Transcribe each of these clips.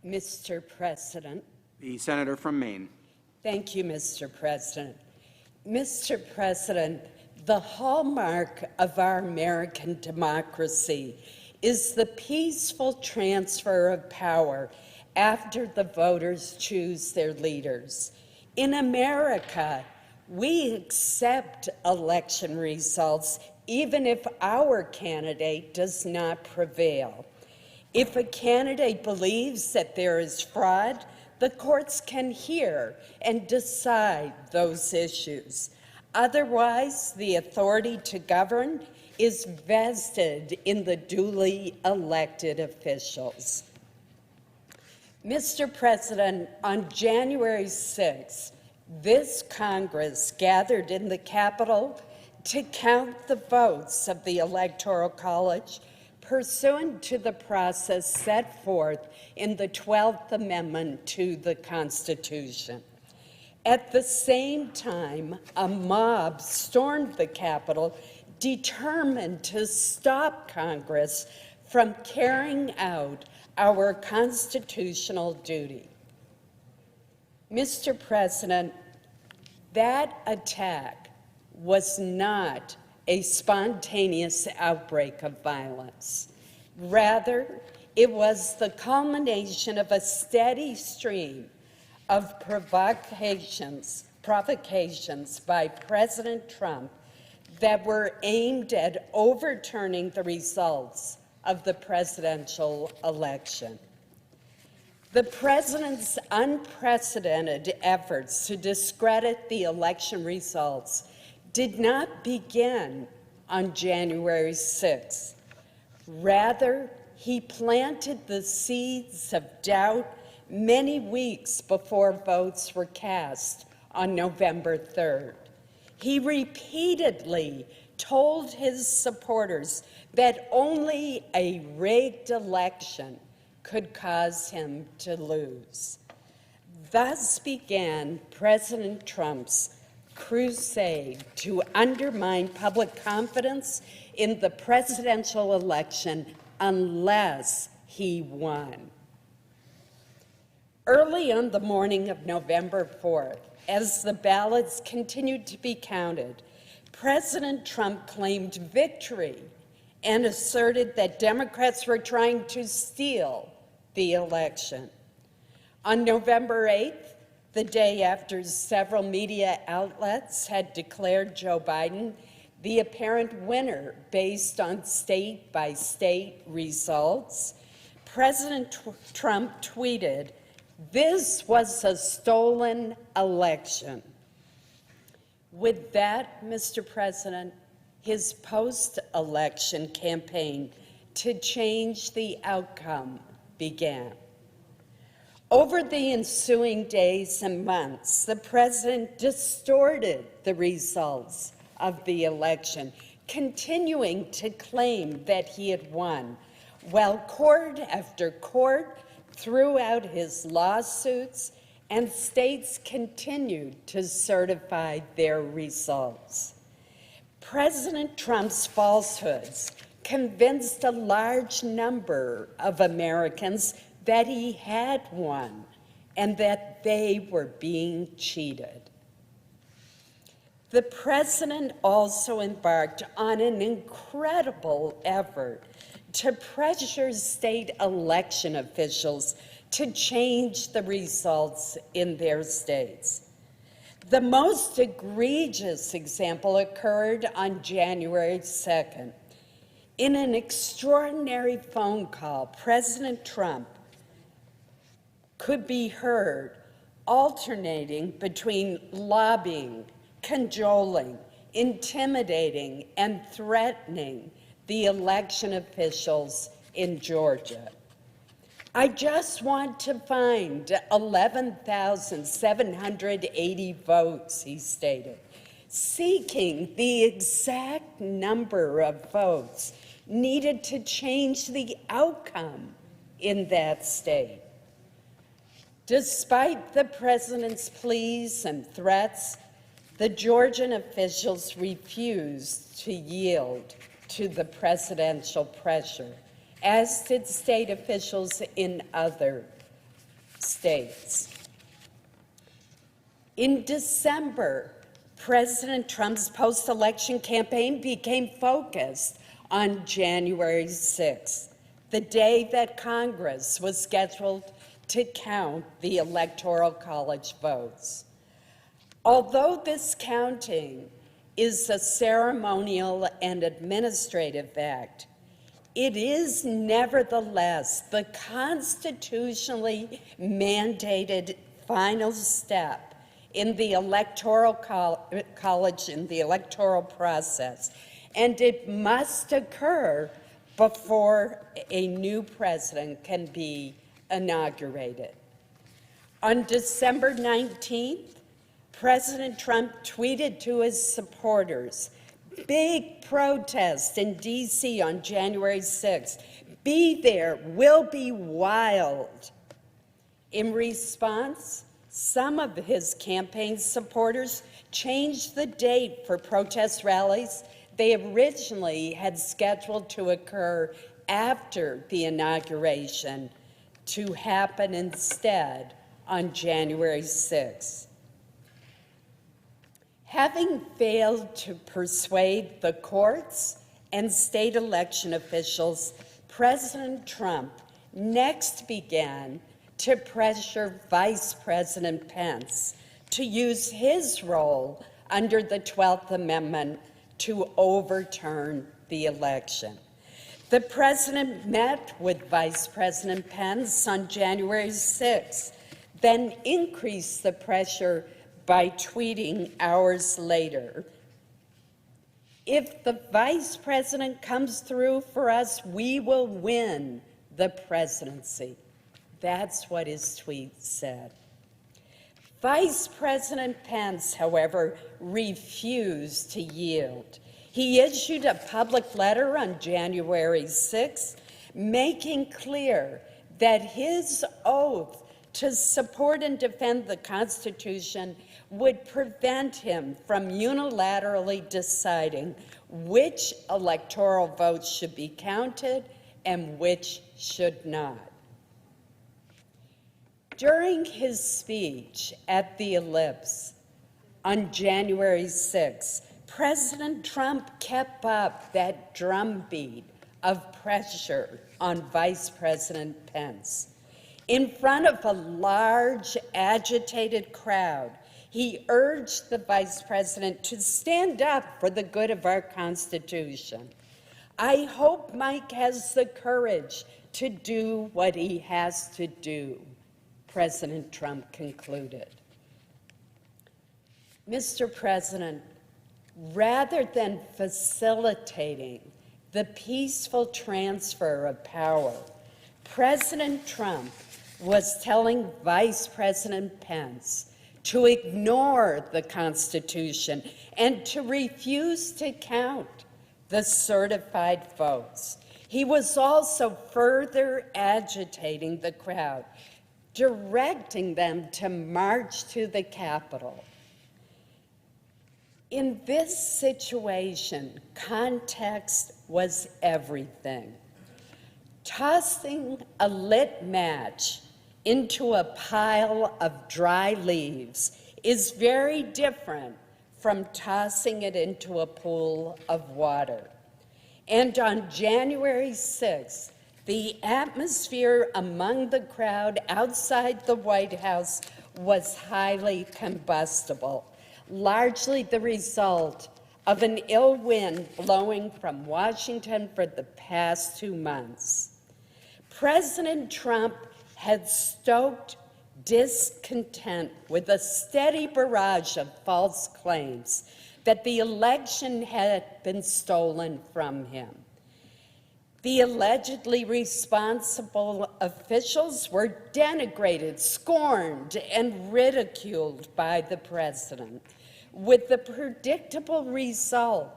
Mr. President. The senator from Maine. Thank you, Mr. President. Mr. President, the hallmark of our American democracy is the peaceful transfer of power after the voters choose their leaders. In America, we accept election results even if our candidate does not prevail. If a candidate believes that there is fraud, the courts can hear and decide those issues. Otherwise, the authority to govern is vested in the duly elected officials. Mr. President, on January 6, this Congress gathered in the Capitol to count the votes of the Electoral College pursuant to the process set forth in the 12th Amendment to the Constitution. At the same time, a mob stormed the Capitol, determined to stop Congress from carrying out our constitutional duty. Mr. President, that attack was not a spontaneous outbreak of violence. Rather, it was the culmination of a steady stream of provocations by President Trump that were aimed at overturning the results of the presidential election. The president's unprecedented efforts to discredit the election results did not begin on January 6th. Rather, he planted the seeds of doubt many weeks before votes were cast on November 3rd. He repeatedly told his supporters that only a rigged election could cause him to lose. Thus began President Trump's crusade to undermine public confidence in the presidential election unless he won. Early on the morning of November 4th, as the ballots continued to be counted, President Trump claimed victory and asserted that Democrats were trying to steal the election. On November 8th, the day after several media outlets had declared Joe Biden the apparent winner based on state-by-state results, President Trump tweeted, "This was a stolen election." With that, Mr. President, his post-election campaign to change the outcome began. Over the ensuing days and months, the president distorted the results of the election, continuing to claim that he had won, while court after court threw out his lawsuits and states continued to certify their results. President Trump's falsehoods convinced a large number of Americans that he had won and that they were being cheated. The president also embarked on an incredible effort to pressure state election officials to change the results in their states. The most egregious example occurred on January 2nd. In an extraordinary phone call, President Trump could be heard alternating between lobbying, cajoling, intimidating, and threatening the election officials in Georgia. "I just want to find 11,780 votes," he stated, seeking the exact number of votes needed to change the outcome in that state. Despite the president's pleas and threats, the Georgian officials refused to yield to the presidential pressure, as did state officials in other states. In December, President Trump's post-election campaign became focused on January 6th, the day that Congress was scheduled to count the Electoral College votes. Although this counting is a ceremonial and administrative act, it is nevertheless the constitutionally mandated final step in the Electoral College, in the electoral process, and it must occur before a new president can be inaugurated. On December 19th, President Trump tweeted to his supporters, "Big protest in D.C. on January 6th. Be there, will be wild." In response, some of his campaign supporters changed the date for protest rallies they originally had scheduled to occur after the inauguration to happen instead on January 6th. Having failed to persuade the courts and state election officials, President Trump next began to pressure Vice President Pence to use his role under the 12th Amendment to overturn the election. The president met with Vice President Pence on January 6th, then increased the pressure by tweeting hours later, "If the vice president comes through for us, we will win the presidency." That's what his tweet said. Vice President Pence, however, refused to yield. He issued a public letter on January 6th, making clear that his oath to support and defend the Constitution would prevent him from unilaterally deciding which electoral votes should be counted and which should not. During his speech at the Ellipse on January 6, President Trump kept up that drumbeat of pressure on Vice President Pence. In front of a large, agitated crowd, he urged the vice president to stand up for the good of our Constitution. "I hope Mike has the courage to do what he has to do," President Trump concluded. Mr. President, rather than facilitating the peaceful transfer of power, President Trump was telling Vice President Pence to ignore the Constitution and to refuse to count the certified votes. He was also further agitating the crowd, directing them to march to the Capitol. In this situation, context was everything. Tossing a lit match into a pile of dry leaves is very different from tossing it into a pool of water. And on January 6th, the atmosphere among the crowd outside the White House was highly combustible, largely the result of an ill wind blowing from Washington for the past 2 months. President Trump had stoked discontent with a steady barrage of false claims that the election had been stolen from him. The allegedly responsible officials were denigrated, scorned, and ridiculed by the president, with the predictable result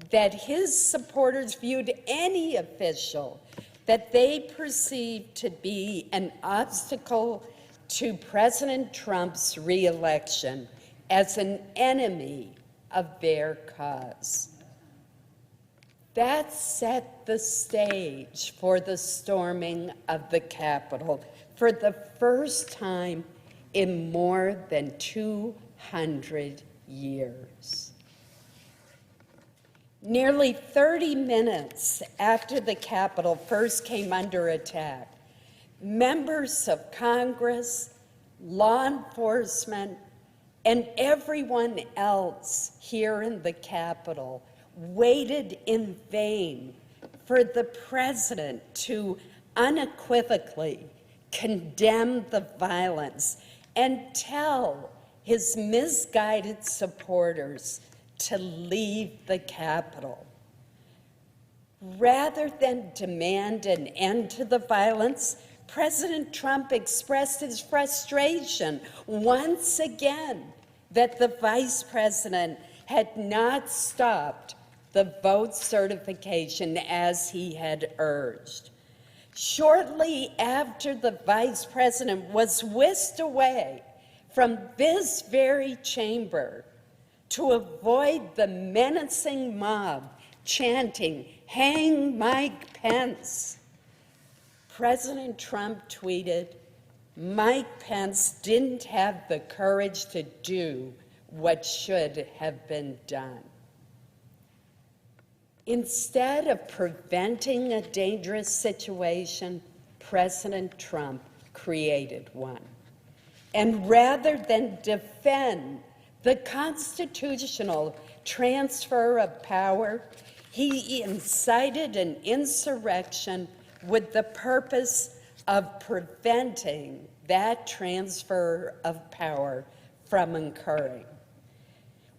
that his supporters viewed any official that they perceived to be an obstacle to President Trump's re-election as an enemy of their cause. That set the stage for the storming of the Capitol, for the first time in more than 200 years. Nearly 30 minutes after the Capitol first came under attack, members of Congress, law enforcement, and everyone else here in the Capitol waited in vain for the president to unequivocally condemn the violence and tell his misguided supporters to leave the Capitol. Rather than demand an end to the violence, President Trump expressed his frustration once again that the vice president had not stopped the vote certification as he had urged. Shortly after the vice president was whisked away from this very chamber to avoid the menacing mob chanting, "Hang Mike Pence," President Trump tweeted, "Mike Pence didn't have the courage to do what should have been done." Instead of preventing a dangerous situation, President Trump created one. And rather than defend the constitutional transfer of power, he incited an insurrection with the purpose of preventing that transfer of power from occurring.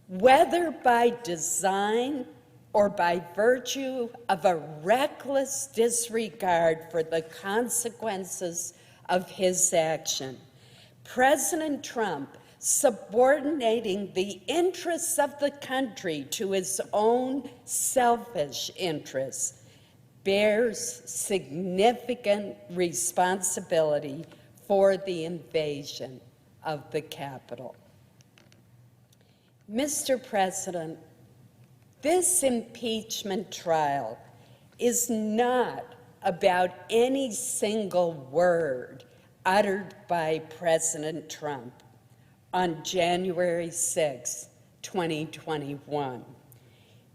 Whether by design or by virtue of a reckless disregard for the consequences of his action, President Trump, subordinating the interests of the country to his own selfish interests, bears significant responsibility for the invasion of the Capitol. Mr. President, this impeachment trial is not about any single word uttered by President Trump on January 6, 2021.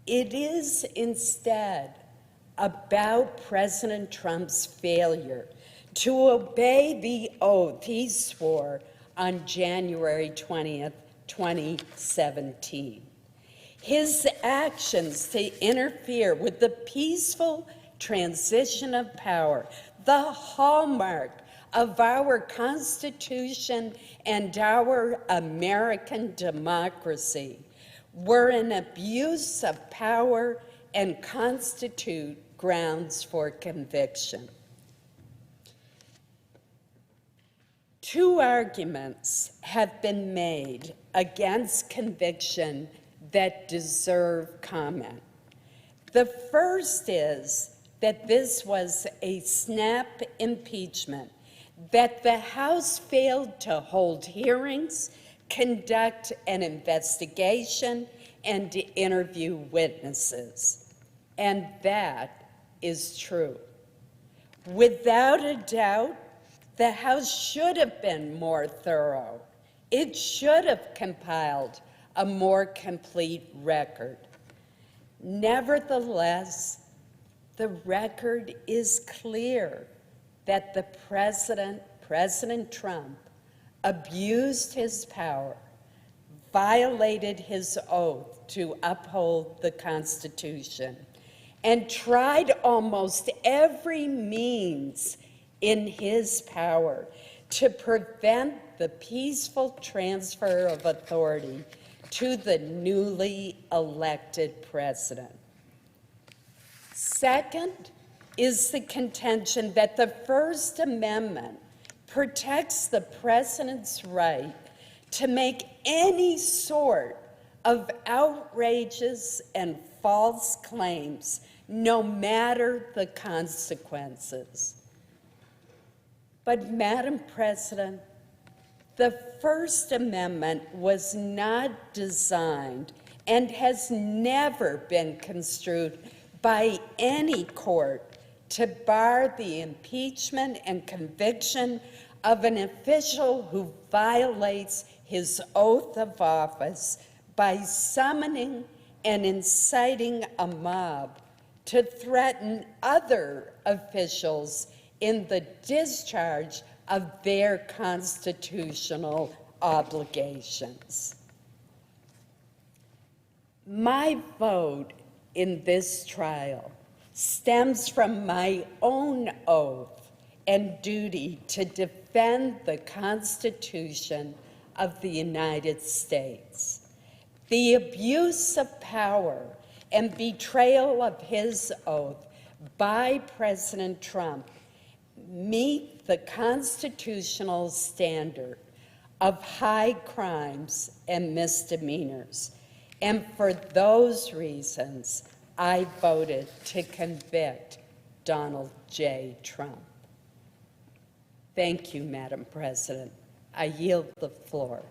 It is instead about President Trump's failure to obey the oath he swore on January 20th, 2017. His actions to interfere with the peaceful transition of power, the hallmark of our Constitution and our American democracy, were an abuse of power and constitute grounds for conviction. Two arguments have been made against conviction that deserve comment. The first is that this was a snap impeachment, that the House failed to hold hearings, conduct an investigation, and to interview witnesses. And that is true. Without a doubt, the House should have been more thorough. It should have compiled a more complete record. Nevertheless, the record is clear that the president, President Trump, abused his power, violated his oath to uphold the Constitution, and tried almost every means in his power to prevent the peaceful transfer of authority to the newly elected president. Second is the contention that the First Amendment protects the president's right to make any sort of outrageous and false claims, no matter the consequences. But, Madam President, the First Amendment was not designed and has never been construed by any court to bar the impeachment and conviction of an official who violates his oath of office by summoning and inciting a mob to threaten other officials in the discharge of their constitutional obligations. My vote in this trial stems from my own oath and duty to defend the Constitution of the United States. The abuse of power and betrayal of his oath by President Trump meet the constitutional standard of high crimes and misdemeanors. And for those reasons, I voted to convict Donald J. Trump. Thank you, Madam President. I yield the floor.